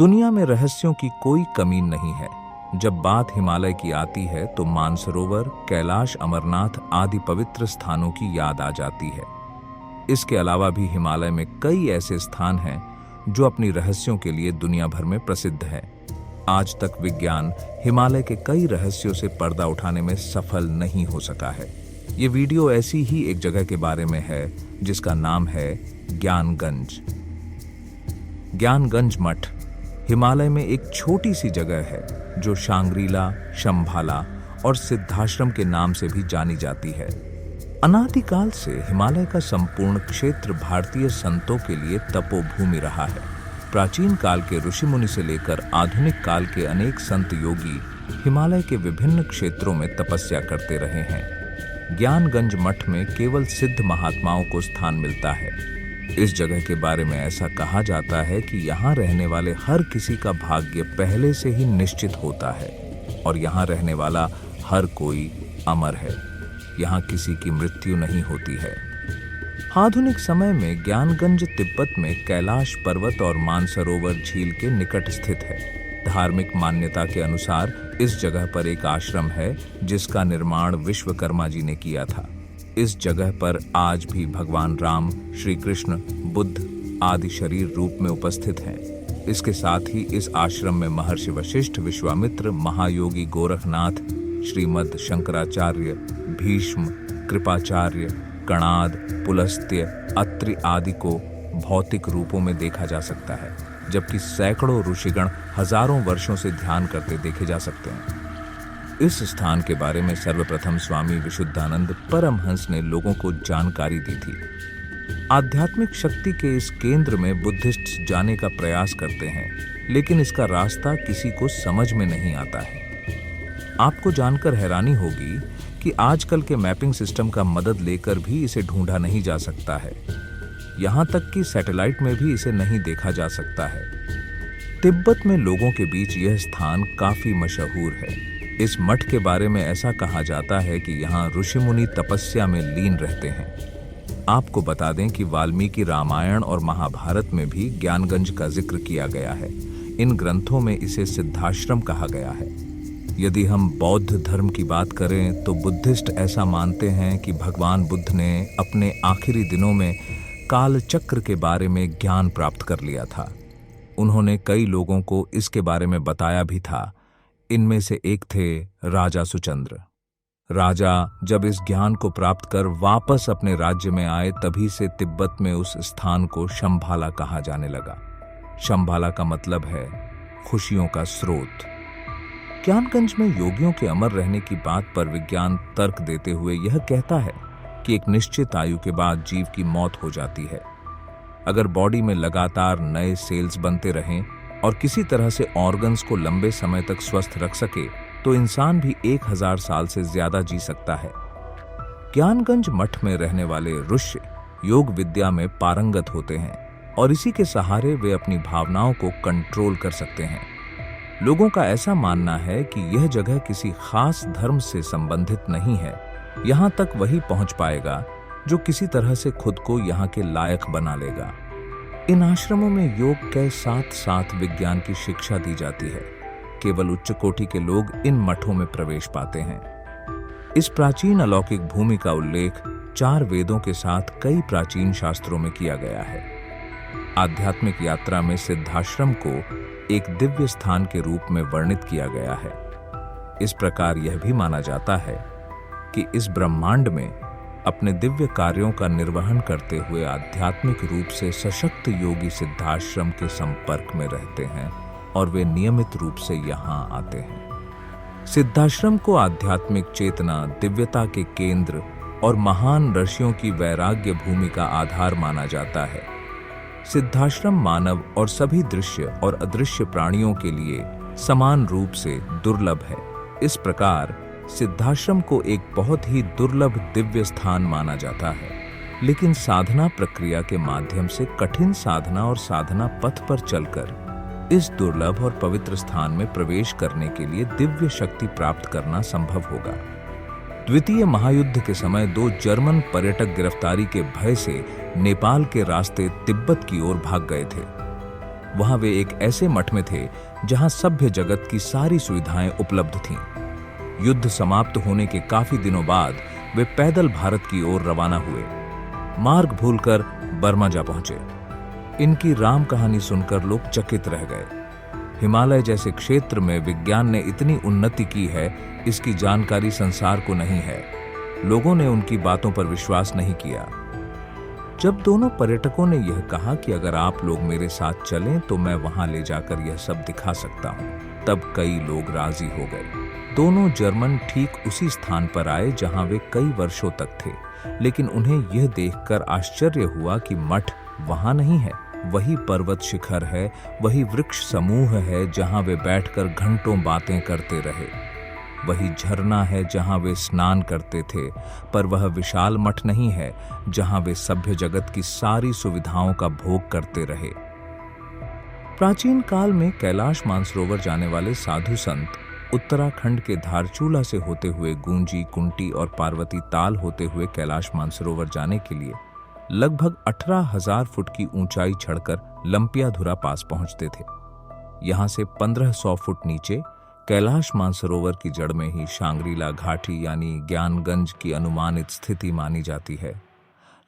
दुनिया में रहस्यों की कोई कमी नहीं है। जब बात हिमालय की आती है तो मानसरोवर, कैलाश, अमरनाथ आदि पवित्र स्थानों की याद आ जाती है। इसके अलावा भी हिमालय में कई ऐसे स्थान हैं जो अपनी रहस्यों के लिए दुनिया भर में प्रसिद्ध है। आज तक विज्ञान हिमालय के कई रहस्यों से पर्दा उठाने में सफल नहीं हो सका है। ये वीडियो ऐसी ही एक जगह के बारे में है जिसका नाम है ज्ञानगंज। ज्ञानगंज मठ हिमालय में एक छोटी सी जगह है जो शांग्रीला, शंभाला और सिद्धाश्रम के नाम से भी जानी जाती है। अनादिकाल से हिमालय का संपूर्ण क्षेत्र भारतीय संतों के लिए तपोभूमि रहा है। प्राचीन काल के ऋषि मुनि से लेकर आधुनिक काल के अनेक संत योगी हिमालय के विभिन्न क्षेत्रों में तपस्या करते रहे हैं। ज्ञानगंज मठ में केवल सिद्ध महात्माओं को स्थान मिलता है। इस जगह के बारे में ऐसा कहा जाता है कि यहाँ रहने वाले हर किसी का भाग्य पहले से ही निश्चित होता है और यहाँ रहने वाला हर कोई अमर है। यहाँ किसी की मृत्यु नहीं होती है। आधुनिक समय में ज्ञानगंज तिब्बत में कैलाश पर्वत और मानसरोवर झील के निकट स्थित है। धार्मिक मान्यता के अनुसार इस जगह पर एक आश्रम है जिसका निर्माण विश्वकर्मा जी ने किया था। इस जगह पर आज भी भगवान राम, श्री कृष्ण, बुद्ध आदि शरीर रूप में उपस्थित हैं। इसके साथ ही इस आश्रम में महर्षि वशिष्ठ, विश्वामित्र, महायोगी गोरखनाथ, श्रीमद् शंकराचार्य, भीष्म, कृपाचार्य, कणाद, पुलस्त्य, अत्रि आदि को भौतिक रूपों में देखा जा सकता है, जबकि सैकड़ों ऋषिगण हजारों वर्षों से ध्यान करते देखे जा सकते हैं। इस स्थान के बारे में सर्वप्रथम स्वामी विशुद्धानंद परमहंस ने लोगों को जानकारी दी थी। आध्यात्मिक शक्ति के इस केंद्र में बुद्धिस्ट जाने का प्रयास करते हैं, लेकिन इसका रास्ता किसी को समझ में नहीं आता है। आपको जानकर हैरानी होगी कि आजकल के मैपिंग सिस्टम का मदद लेकर भी इसे ढूंढा नहीं जा सकता है। यहाँ तक कि सैटेलाइट में भी इसे नहीं देखा जा सकता है। तिब्बत में लोगों के बीच यह स्थान काफी मशहूर है। इस मठ के बारे में ऐसा कहा जाता है कि यहाँ ऋषि मुनि तपस्या में लीन रहते हैं। आपको बता दें कि वाल्मीकि रामायण और महाभारत में भी ज्ञानगंज का जिक्र किया गया है। इन ग्रंथों में इसे सिद्धाश्रम कहा गया है। यदि हम बौद्ध धर्म की बात करें तो बुद्धिस्ट ऐसा मानते हैं कि भगवान बुद्ध ने अपने आखिरी दिनों में कालचक्र के बारे में ज्ञान प्राप्त कर लिया था। उन्होंने कई लोगों को इसके बारे में बताया भी था। इनमें से एक थे राजा सुचंद्र। राजा जब इस ज्ञान को प्राप्त कर वापस अपने राज्य में आए, तभी से तिब्बत में उस स्थान को शंभाला कहा जाने लगा। शंभाला का मतलब है खुशियों का स्रोत। ज्ञानगंज में योगियों के अमर रहने की बात पर विज्ञान तर्क देते हुए यह कहता है कि एक निश्चित आयु के बाद जीव की मौत हो जाती है। अगर बॉडी में लगातार नए सेल्स बनते रहें और किसी तरह से ऑर्गन्स को लंबे समय तक स्वस्थ रख सके तो इंसान भी 1000 साल से ज्यादा जी सकता है। ज्ञानगंज मठ में रहने वाले ऋषि योग विद्या में पारंगत होते हैं और इसी के सहारे वे अपनी भावनाओं को कंट्रोल कर सकते हैं। लोगों का ऐसा मानना है कि यह जगह किसी खास धर्म से संबंधित नहीं है। यहाँ तक वही पहुंच पाएगा जो किसी तरह से खुद को यहाँ के लायक बना लेगा। इन आश्रमों में योग के साथ साथ विज्ञान की शिक्षा दी जाती है। केवल उच्च कोटि के लोग इन मठों में प्रवेश पाते हैं। इस प्राचीन अलौकिक भूमि का उल्लेख 4 वेदों के साथ कई प्राचीन शास्त्रों में किया गया है। आध्यात्मिक यात्रा में सिद्धाश्रम को एक दिव्य स्थान के रूप में वर्णित किया गया है। इस प्रकार यह भी माना जाता है कि इस ब्रह्मांड में अपने दिव्य कार्यों का निर्वहन करते हुए आध्यात्मिक रूप से सशक्त योगी सिद्धाश्रम के संपर्क में रहते हैं और वे नियमित रूप से यहाँ आते हैं। सिद्धाश्रम को आध्यात्मिक चेतना, दिव्यता के केंद्र और महान ऋषियों की वैराग्य भूमि का आधार माना जाता है। सिद्धाश्रम मानव और सभी दृश्य और अदृश्य प्राणियों के लिए समान रूप से दुर्लभ है। इस प्रकार सिद्धाश्रम को एक बहुत ही दुर्लभ दिव्य स्थान माना जाता है। लेकिन साधना प्रक्रिया के माध्यम से कठिन साधना और साधना पथ पर चलकर इस दुर्लभ और पवित्र स्थान में प्रवेश करने के लिए दिव्य शक्ति प्राप्त करना संभव होगा। द्वितीय महायुद्ध के समय 2 जर्मन पर्यटक गिरफ्तारी के भय से नेपाल के रास्ते तिब्बत की ओर भाग गए थे। वहां वे एक ऐसे मठ में थे जहां सभ्य जगत की सारी सुविधाएं उपलब्ध थीं। युद्ध समाप्त होने के काफी दिनों बाद वे पैदल भारत की ओर रवाना हुए। मार्ग भूलकर बर्मा जा पहुंचे। इनकी राम कहानी सुनकर लोग चकित रह गए। हिमालय जैसे क्षेत्र में विज्ञान ने इतनी उन्नति की है, इसकी जानकारी संसार को नहीं है। लोगों ने उनकी बातों पर विश्वास नहीं किया। जब दोनों पर्यटकों ने यह कहा कि अगर आप लोग मेरे साथ चलें तो मैं वहां ले जाकर यह सब दिखा सकता हूं, तब कई लोग राजी हो गए। दोनों जर्मन ठीक उसी स्थान पर आए जहां वे कई वर्षों तक थे, लेकिन उन्हें यह देखकर आश्चर्य हुआ कि मठ वहां नहीं है। वही पर्वत शिखर है, वही वृक्ष समूह है जहां वे बैठकर घंटों बातें करते रहे। वही झरना है जहां वे स्नान करते थे, पर वह विशाल मठ नहीं है जहां वे सभ्य जगत की सारी सुविधाओं का भोग करते रहे। प्राचीन काल में कैलाश मानसरोवर जाने वाले साधु संत उत्तराखंड के धारचूला से होते हुए गूंजी, कुंटी और पार्वती ताल होते हुए कैलाश मानसरोवर जाने के लिए लगभग 18,000 फुट की ऊंचाई चढ़कर लंपियाधुरा पास पहुंचते थे। यहां से 1500 फुट नीचे कैलाश मानसरोवर की जड़ में ही शांग्रीला घाटी यानी ज्ञानगंज की अनुमानित स्थिति मानी जाती है,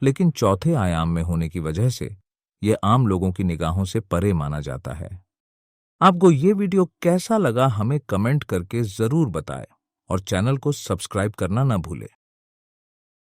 लेकिन चौथे आयाम में होने की वजह से यह आम लोगों की निगाहों से परे माना जाता है। आपको ये वीडियो कैसा लगा हमें कमेंट करके जरूर बताएं और चैनल को सब्सक्राइब करना ना भूलें।